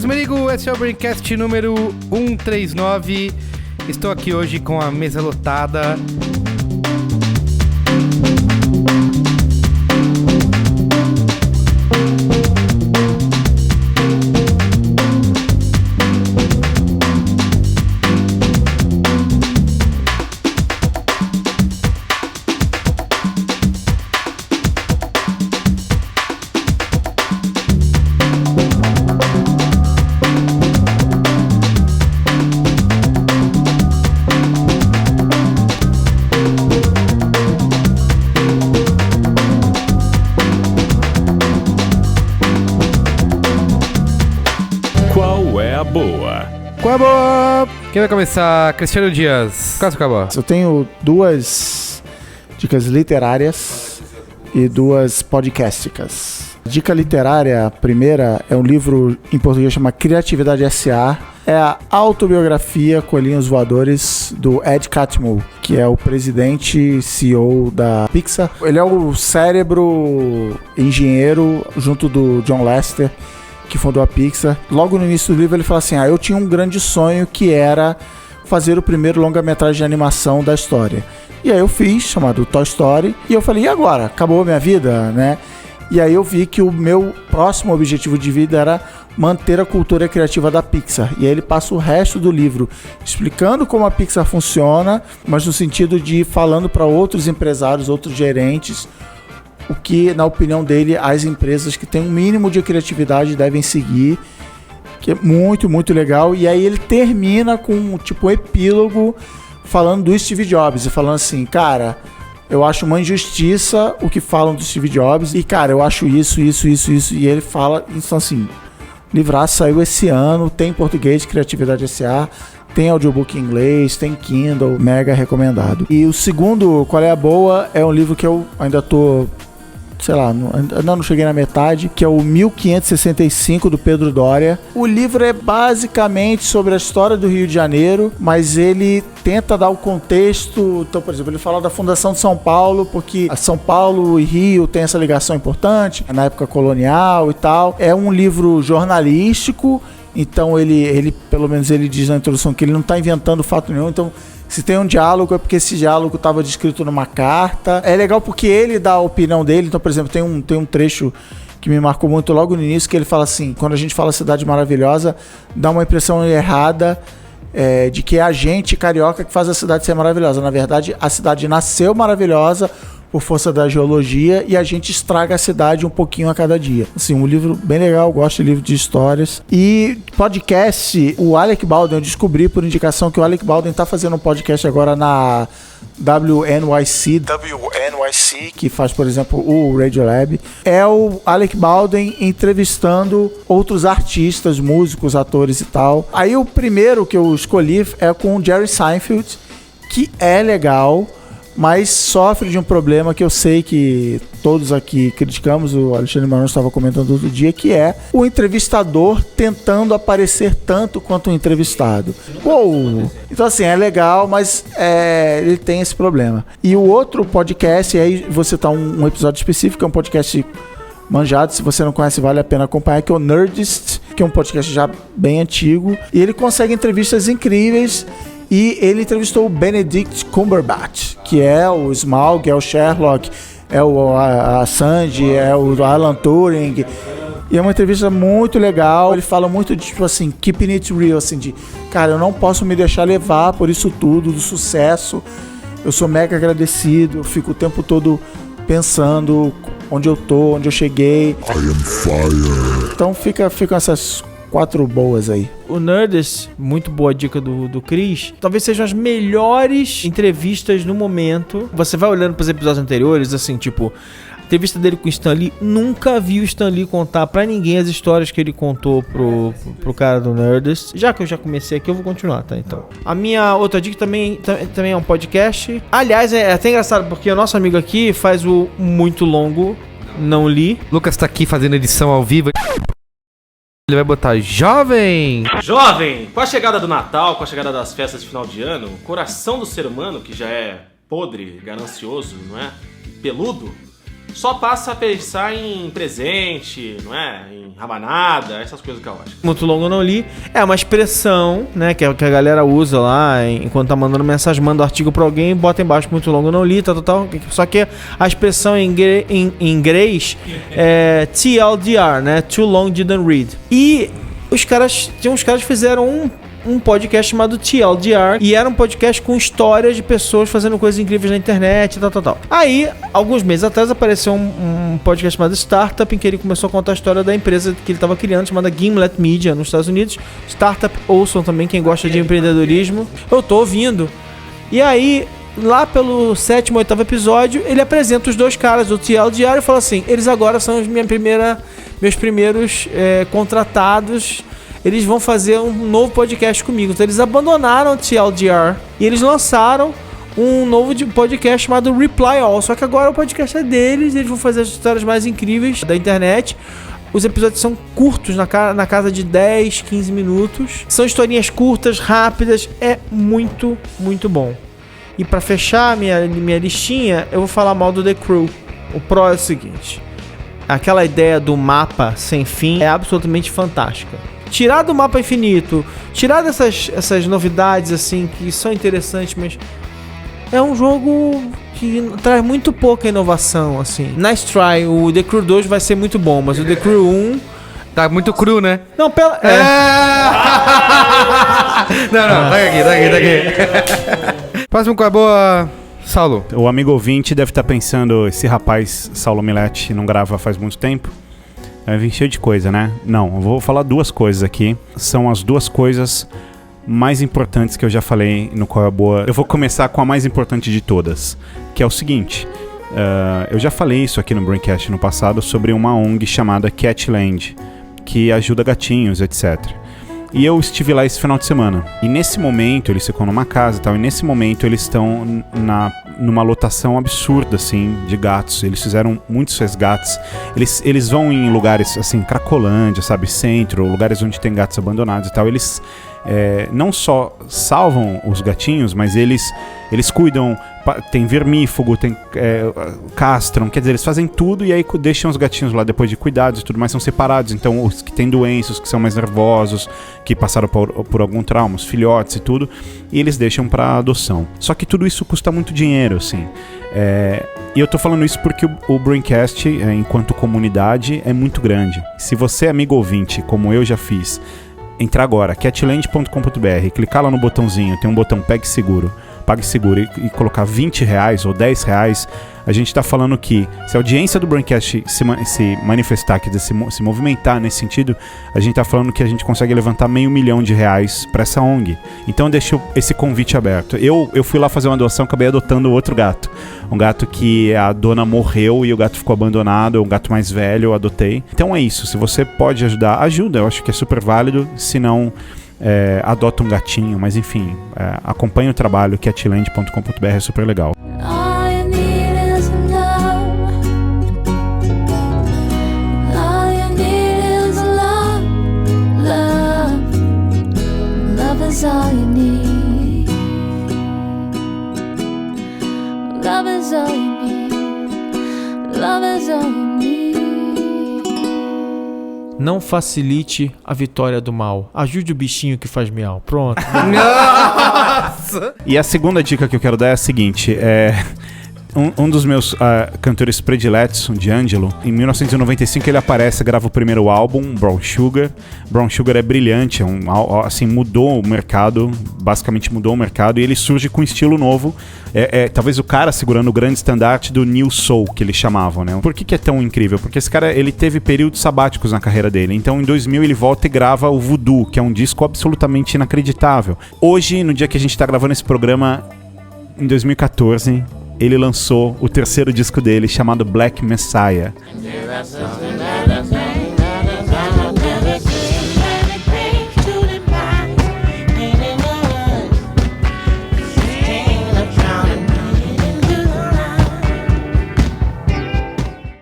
Merigo, esse é o Braincast número 139. Estou aqui hoje com a mesa lotada. Qual é a boa? Quem vai começar? Cristiano Dias. Qual é a boa? Eu tenho duas dicas literárias e duas podcasticas. Dica literária, a primeira é um livro em português chama Criatividade S.A. É a autobiografia Coelhinhos Voadores do Ed Catmull, que é o presidente e CEO da Pixar. Ele é o cérebro engenheiro junto do John Lasseter, que fundou a Pixar. Logo no início do livro ele fala assim, eu tinha um grande sonho que era fazer o primeiro longa-metragem de animação da história. E aí eu fiz, chamado Toy Story, e eu falei, e agora? Acabou a minha vida, né? E aí eu vi que o meu próximo objetivo de vida era manter a cultura criativa da Pixar. E aí ele passa o resto do livro explicando como a Pixar funciona, mas no sentido de falando para outros empresários, outros gerentes, o que, na opinião dele, as empresas que têm um mínimo de criatividade devem seguir, que é muito, muito legal. E aí ele termina com um epílogo falando do Steve Jobs e falando assim, cara, eu acho uma injustiça o que falam do Steve Jobs e, cara, eu acho isso. E ele fala, então assim, livraço saiu esse ano, tem em português, Criatividade S.A., tem audiobook em inglês, tem Kindle, mega recomendado. E o segundo, Qual é a Boa, é um livro que eu ainda tô, ainda não cheguei na metade, que é o 1565 do Pedro Doria. O livro é basicamente sobre a história do Rio de Janeiro, mas ele tenta dar o contexto. Então, por exemplo, ele fala da fundação de São Paulo, porque São Paulo e Rio tem essa ligação importante, na época colonial e tal. É um livro jornalístico, então ele pelo menos ele diz na introdução que ele não está inventando fato nenhum, então se tem um diálogo é porque esse diálogo estava descrito numa carta. É legal porque ele dá a opinião dele. Então, por exemplo, tem um trecho que me marcou muito logo no início, que ele fala assim, quando a gente fala cidade maravilhosa, dá uma impressão errada de que é a gente carioca que faz a cidade ser maravilhosa. Na verdade, a cidade nasceu maravilhosa por força da geologia e a gente estraga a cidade um pouquinho a cada dia. Assim, um livro bem legal, gosto de livro de histórias. E podcast, o Alec Baldwin, eu descobri por indicação que o Alec Baldwin tá fazendo um podcast agora na WNYC, que faz, por exemplo, o Radiolab. É o Alec Baldwin entrevistando outros artistas, músicos, atores e tal. Aí o primeiro que eu escolhi é com o Jerry Seinfeld, que é legal, mas sofre de um problema que eu sei que todos aqui criticamos, o Alexandre Maron estava comentando outro dia, que é o entrevistador tentando aparecer tanto quanto o entrevistado. Uou! Então assim, é legal, mas ele tem esse problema. E o outro podcast, aí você tá um episódio específico, é um podcast manjado, se você não conhece vale a pena acompanhar, que é o Nerdist, que é um podcast já bem antigo, e ele consegue entrevistas incríveis. E ele entrevistou o Benedict Cumberbatch, que é o Smaug, é o Sherlock, é a Sandy, é o Alan Turing. E é uma entrevista muito legal. Ele fala muito de, keeping it real, de, cara, eu não posso me deixar levar por isso tudo, do sucesso. Eu sou mega agradecido, eu fico o tempo todo pensando onde eu tô, onde eu cheguei. I am fire. Então ficam essas 4 boas aí. O Nerdist, muito boa dica do Chris, talvez sejam as melhores entrevistas no momento. Você vai olhando pros episódios anteriores, assim, tipo, a entrevista dele com o Stan Lee, nunca vi o Stan Lee contar pra ninguém as histórias que ele contou pro cara do Nerdist. Já que eu já comecei aqui, eu vou continuar, tá? Então, a minha outra dica também é um podcast. Aliás, é até engraçado, porque o nosso amigo aqui faz o Muito Longo, não li. Lucas tá aqui fazendo edição ao vivo. Ele vai botar jovem! Jovem! Com a chegada do Natal, com a chegada das festas de final de ano, o coração do ser humano, que já é podre, ganancioso, não é? Peludo, só passa a pensar em presente, não é? Em rabanada, essas coisas caóticas. Muito longo eu não li. É uma expressão, né, que a galera usa lá enquanto tá mandando mensagem, manda um artigo pra alguém, bota embaixo muito longo eu não li, tal. Só que a expressão em inglês é TLDR, né? Too long didn't read. E os caras fizeram um podcast chamado TLDR, e era um podcast com histórias de pessoas fazendo coisas incríveis na internet, tal. Aí, alguns meses atrás, apareceu um podcast chamado Startup, em que ele começou a contar a história da empresa que ele estava criando, chamada Gimlet Media, nos Estados Unidos. Startup, ouçam também, quem gosta de empreendedorismo. Eu tô ouvindo. E aí, lá pelo 7º, 8º episódio, ele apresenta os dois caras do TLDR e fala assim, eles agora são meus primeiros contratados. Eles vão fazer um novo podcast comigo. Então eles abandonaram o TLDR e eles lançaram um novo podcast chamado Reply All. Só que agora o podcast é deles, eles vão fazer as histórias mais incríveis da internet. Os episódios são curtos, na casa de 10, 15 minutos. São historinhas curtas, rápidas. É muito, muito bom. E pra fechar minha listinha, eu vou falar mal do The Crew. O pró é o seguinte. Aquela ideia do mapa sem fim é absolutamente fantástica. Tirar do mapa infinito, tirar essas novidades assim que são interessantes, mas é um jogo que traz muito pouca inovação assim. Nice try, o The Crew 2 vai ser muito bom, mas o The Crew 1 tá muito cru, né? Não, pela Não, tá aqui. Próximo com a boa, Saulo. O amigo ouvinte deve estar pensando, esse rapaz, Saulo Milete, não grava faz muito tempo. Vem cheio de coisa, né? Não, eu vou falar duas coisas aqui. São as duas coisas mais importantes que eu já falei no Qual é a Boa. Eu vou começar com a mais importante de todas, que é o seguinte. Eu já falei isso aqui no Braincast no passado sobre uma ONG chamada Catland, que ajuda gatinhos, etc. E eu estive lá esse final de semana. E nesse momento, eles ficam numa casa e tal, e nesse momento eles estão numa lotação absurda, assim, de gatos. Eles fizeram muitos resgates. Eles vão em lugares, assim, Cracolândia, sabe, centro, lugares onde tem gatos abandonados e tal. Eles não só salvam os gatinhos, mas eles cuidam, tem vermífugo, castram, quer dizer, eles fazem tudo e aí deixam os gatinhos lá depois de cuidados e tudo mais, são separados. Então os que têm doenças, os que são mais nervosos, que passaram por algum trauma, os filhotes e tudo, e eles deixam pra adoção. Só que tudo isso custa muito dinheiro, assim. E eu tô falando isso porque o Braincast, enquanto comunidade, é muito grande. Se você, amigo ouvinte, como eu já fiz, entrar agora, catland.com.br, clicar lá no botãozinho, tem um botão Pague Seguro e colocar R$20 ou R$10, a gente está falando que se a audiência do Braincast se manifestar, quer dizer, se movimentar nesse sentido, a gente está falando que a gente consegue levantar R$500 mil para essa ONG. Então deixo esse convite aberto. Eu fui lá fazer uma doação, acabei adotando outro gato. Um gato que a dona morreu e o gato ficou abandonado, um gato mais velho, eu adotei. Então é isso, se você pode ajudar, ajuda, eu acho que é super válido, se não... adota um gatinho, mas enfim, acompanhe o trabalho, catland.com.br, é super legal. Não facilite a vitória do mal. Ajude o bichinho que faz miau. Pronto. Nossa! E a segunda dica que eu quero dar é a seguinte. Um dos meus cantores prediletos, o D'Angelo, em 1995 ele aparece, grava o primeiro álbum, Brown Sugar. Brown Sugar é brilhante, assim, mudou o mercado, basicamente mudou o mercado, e ele surge com um estilo novo. Talvez o cara segurando o grande estandarte do New Soul, que eles chamavam, né? Por que é tão incrível? Porque esse cara, ele teve períodos sabáticos na carreira dele. Então, em 2000, ele volta e grava o Voodoo, que é um disco absolutamente inacreditável. Hoje, no dia que a gente tá gravando esse programa, em 2014... ele lançou o terceiro disco dele, chamado Black Messiah.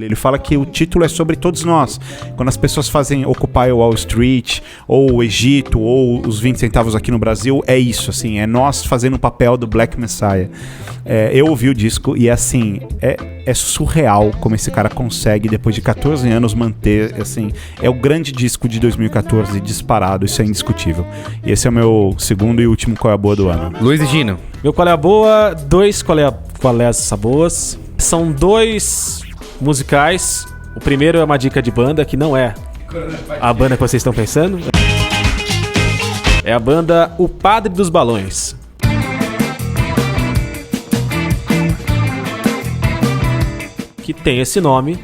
Ele fala que o título é sobre todos nós. Quando as pessoas fazem Occupy Wall Street, ou o Egito, ou os 20 centavos aqui no Brasil, é isso, assim, é nós fazendo o papel do Black Messiah. Eu ouvi o disco e, assim, é surreal como esse cara consegue, depois de 14 anos, manter, assim, é o grande disco de 2014 disparado, isso é indiscutível. E esse é o meu segundo e último Qual é a Boa do ano. Luiz e Gino. Meu Qual é a Boa, dois Qual é as boas. São dois musicais. O primeiro é uma dica de banda, que não é a banda que vocês estão pensando. É a banda O Padre dos Balões. Que tem esse nome,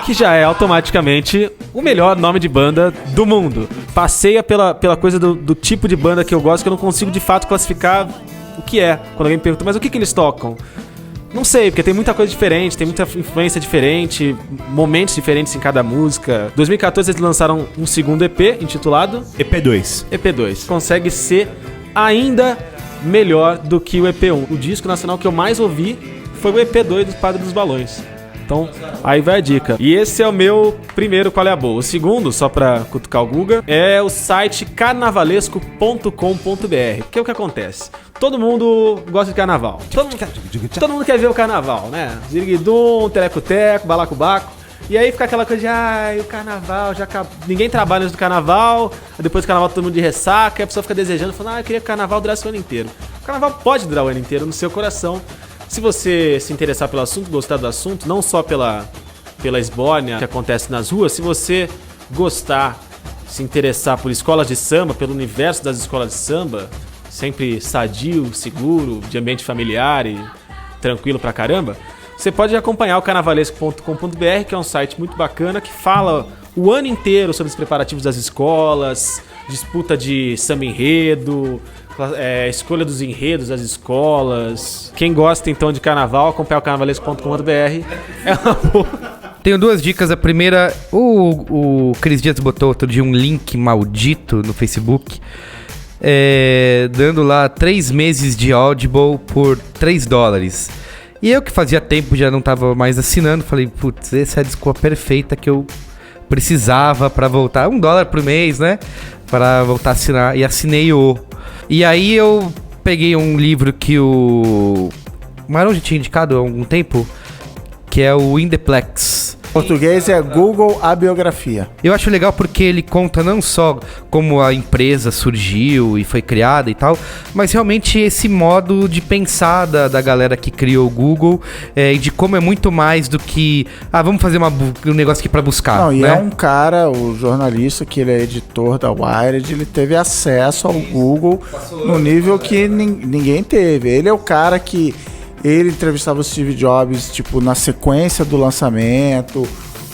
que já é automaticamente o melhor nome de banda do mundo. Passeia pela coisa do tipo de banda que eu gosto, que eu não consigo de fato classificar o que é. Quando alguém me pergunta, mas o que eles tocam? Não sei, porque tem muita coisa diferente, tem muita influência diferente, momentos diferentes em cada música. Em 2014 eles lançaram um segundo EP, intitulado EP2. EP2. Consegue ser ainda melhor do que o EP1. O disco nacional que eu mais ouvi foi o EP2 do Padre dos Balões. Então, aí vai a dica. E esse é o meu primeiro Qual é a Boa. O segundo, só pra cutucar o Guga, é o site carnavalesco.com.br. Que é o que acontece? Todo mundo gosta de carnaval. Todo mundo quer ver o carnaval, né? Ziriguidum, tereco-teco, balacobaco. E aí fica aquela coisa de, o carnaval já acabou. Ninguém trabalha antes do carnaval, depois do carnaval todo mundo de ressaca, e a pessoa fica desejando, falando, eu queria que o carnaval durasse o ano inteiro. O carnaval pode durar o ano inteiro no seu coração. Se você se interessar pelo assunto, gostar do assunto, não só pela esbórnia que acontece nas ruas, se você gostar, se interessar por escolas de samba, pelo universo das escolas de samba, sempre sadio, seguro, de ambiente familiar e tranquilo pra caramba, você pode acompanhar o carnavalesco.com.br, que é um site muito bacana, que fala o ano inteiro sobre os preparativos das escolas, disputa de samba enredo, escolha dos enredos das escolas. Quem gosta então de carnaval, acompanha o carnavalesco.com.br. É uma boa. Tenho duas dicas. A primeira, o Cris Dias botou outro dia um link maldito no Facebook, dando lá 3 meses de Audible por $3. E eu, que fazia tempo já não tava mais assinando, falei, putz, essa é a desculpa perfeita que eu precisava pra voltar. $1 por mês, né? Pra voltar a assinar. E assinei E aí eu peguei um livro que o Marão já tinha indicado há algum tempo, que é o In The Plex. Em português é Google a Biografia. Eu acho legal porque ele conta não só como a empresa surgiu e foi criada e tal, mas realmente esse modo de pensar da galera que criou o Google, e de como é muito mais do que vamos fazer um negócio aqui pra buscar. Não, e né? é um cara, o jornalista, que ele é editor da Wired, ele teve acesso ao Google no nível que ninguém teve. Ele é o cara que ele entrevistava o Steve Jobs, tipo, na sequência do lançamento.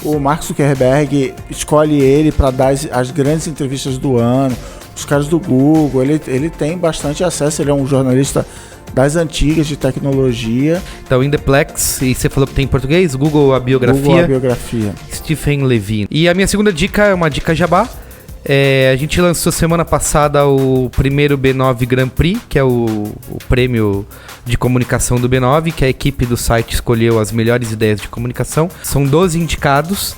O Mark Zuckerberg escolhe ele para dar as grandes entrevistas do ano. Os caras do Google, ele tem bastante acesso. Ele é um jornalista das antigas de tecnologia. Então, In The Plex, e você falou que tem em português? Google a Biografia. Google a Biografia. Stephen Levine. E a minha segunda dica é uma dica jabá. A gente lançou semana passada o primeiro B9 Grand Prix, que é o prêmio de comunicação do B9, que a equipe do site escolheu as melhores ideias de comunicação. São 12 indicados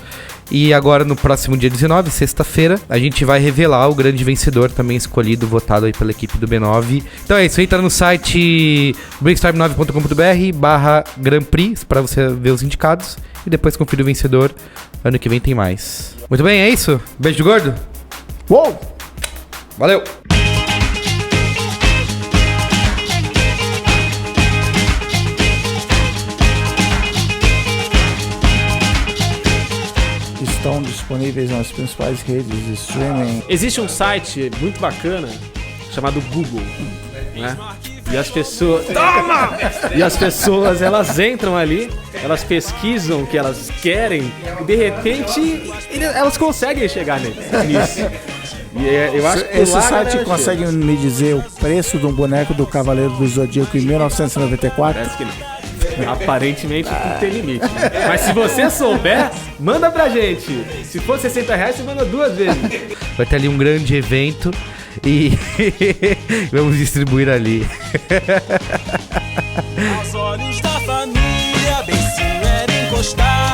e agora no próximo dia 19, sexta-feira, a gente vai revelar o grande vencedor, também escolhido, votado aí pela equipe do B9. Então é isso, entra no site brainstorm9.com.br/Grand Prix para você ver os indicados e depois conferir o vencedor. Ano que vem tem mais. Muito bem, é isso? Beijo de gordo? Uou! Valeu! Estão disponíveis nas principais redes de streaming. Existe um site muito bacana chamado Google, né? E as pessoas... Toma! E as pessoas, elas entram ali, elas pesquisam o que elas querem e de repente elas conseguem chegar nisso. E eu acho que esse lá, site consegue me dizer o preço de um boneco do Cavaleiro do Zodíaco em 1994? Parece que não. Aparentemente tudo tem limite. Mas se você souber, manda pra gente. Se for R$60, você manda 2 vezes. Vai ter ali um grande evento e vamos distribuir ali. Aos olhos da família, bem se era encostar.